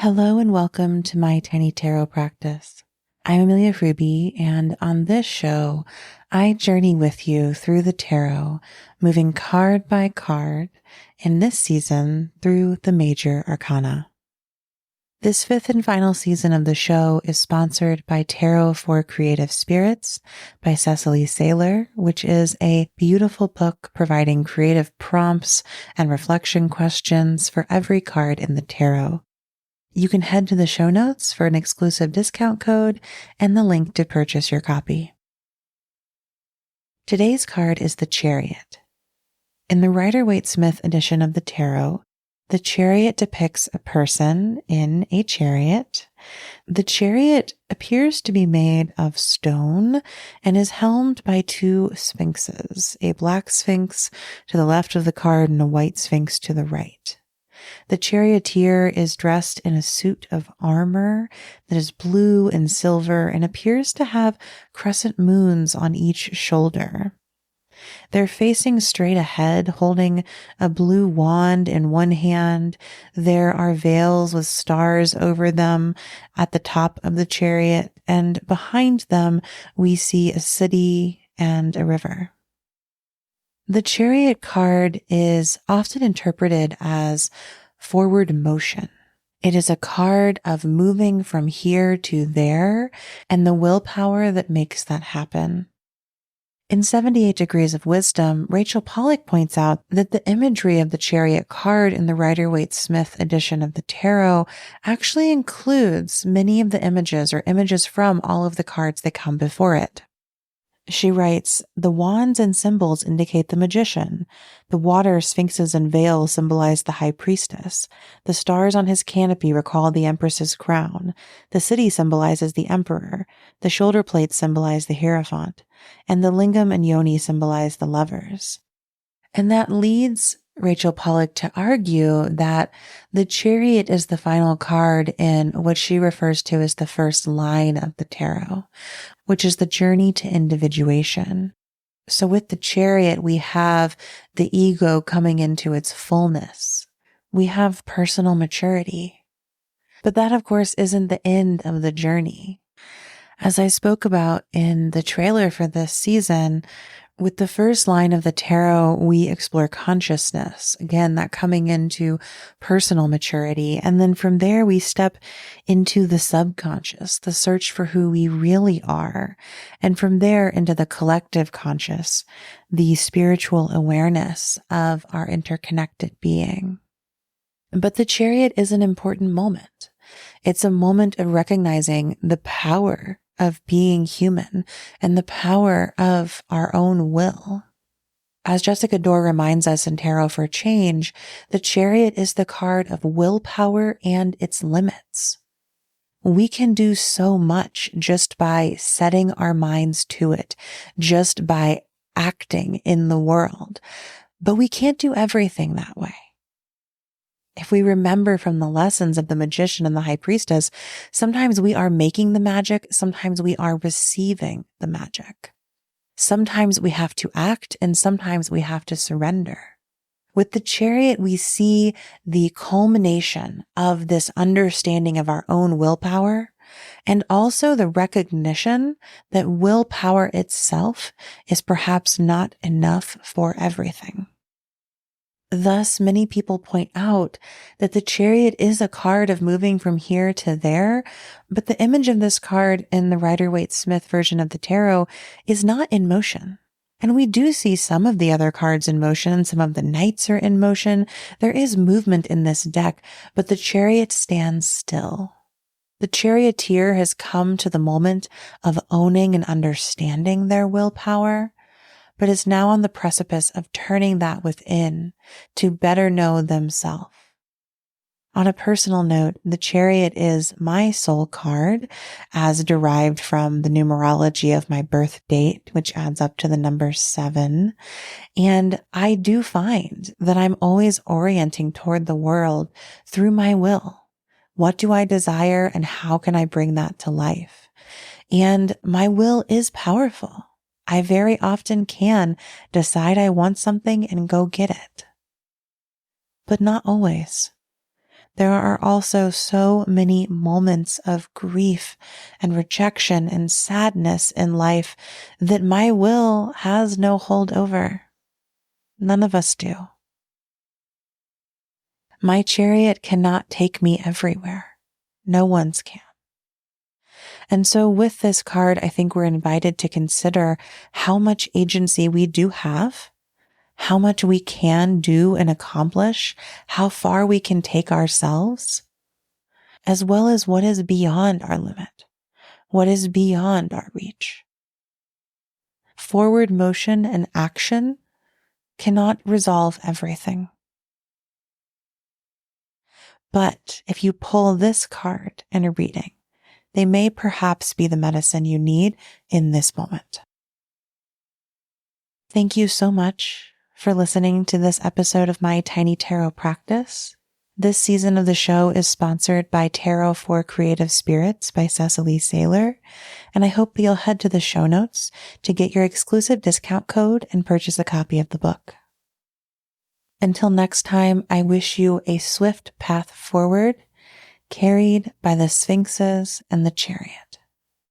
Hello and welcome to my tiny tarot practice. I'm Amelia Ruby, and on this show, I journey with you through the tarot, moving card by card, in this season through the major arcana. This fifth and final season of the show is sponsored by Tarot for Creative Spirits by Cecily Saylor, which is a beautiful book providing creative prompts and reflection questions for every card in the tarot. You can head to the show notes for an exclusive discount code and the link to purchase your copy. Today's card is the Chariot. In the Rider-Waite-Smith edition of the tarot, the Chariot depicts a person in a chariot. The chariot appears to be made of stone and is helmed by two sphinxes, a black sphinx to the left of the card and a white sphinx to the right. The charioteer is dressed in a suit of armor that is blue and silver and appears to have crescent moons on each shoulder. They're facing straight ahead, holding a blue wand in one hand. There are veils with stars over them at the top of the chariot, and behind them we see a city and a river. The Chariot card is often interpreted as forward motion. It is a card of moving from here to there and the willpower that makes that happen. In 78 Degrees of Wisdom, Rachel Pollack points out that the imagery of the Chariot card in the Rider-Waite-Smith edition of the tarot actually includes many of the images or images from all of the cards that come before it. She writes, the wands and symbols indicate the magician. The water, sphinxes, and veils symbolize the high priestess. The stars on his canopy recall the empress's crown. The city symbolizes the emperor. The shoulder plates symbolize the hierophant. And the lingam and yoni symbolize the lovers. And that leads Rachel Pollack to argue that the Chariot is the final card in what she refers to as the first line of the tarot, which is the journey to individuation. So with the Chariot, we have the ego coming into its fullness. We have personal maturity. But that, of course, isn't the end of the journey. As I spoke about in the trailer for this season, with the first line of the tarot, we explore consciousness. Again, that coming into personal maturity. And then from there, we step into the subconscious, the search for who we really are. And from there into the collective conscious, the spiritual awareness of our interconnected being. But the Chariot is an important moment. It's a moment of recognizing the power of being human and the power of our own will. As Jessica Dorr reminds us in Tarot for Change, the Chariot is the card of willpower and its limits. We can do so much just by setting our minds to it, just by acting in the world, but we can't do everything that way. If we remember from the lessons of the magician and the high priestess, sometimes we are making the magic, sometimes we are receiving the magic. Sometimes we have to act and sometimes we have to surrender. With the Chariot, we see the culmination of this understanding of our own willpower and also the recognition that willpower itself is perhaps not enough for everything. Thus, many people point out that the Chariot is a card of moving from here to there, but the image of this card in the Rider-Waite-Smith version of the tarot is not in motion. And we do see some of the other cards in motion, some of the knights are in motion. There is movement in this deck, but the Chariot stands still. The charioteer has come to the moment of owning and understanding their willpower, but is now on the precipice of turning that within to better know themselves. On a personal note, the Chariot is my soul card as derived from the numerology of my birth date, which adds up to the number 7. And I do find that I'm always orienting toward the world through my will. What do I desire and how can I bring that to life? And my will is powerful. I very often can decide I want something and go get it. But not always. there are also so many moments of grief and rejection and sadness in life that my will has no hold over. None of us do. My chariot cannot take me everywhere. No one's can. And so with this card, I think we're invited to consider how much agency we do have, how much we can do and accomplish, how far we can take ourselves, as well as what is beyond our limit, what is beyond our reach. Forward motion and action cannot resolve everything. But if you pull this card in a reading, they may perhaps be the medicine you need in this moment. Thank you so much for listening to this episode of my Tiny Tarot Practice. This season of the show is sponsored by Tarot for Creative Spirits by Cecily Saylor, and I hope that you'll head to the show notes to get your exclusive discount code and purchase a copy of the book. Until next time, I wish you a swift path forward, carried by the Sphinxes and the chariot.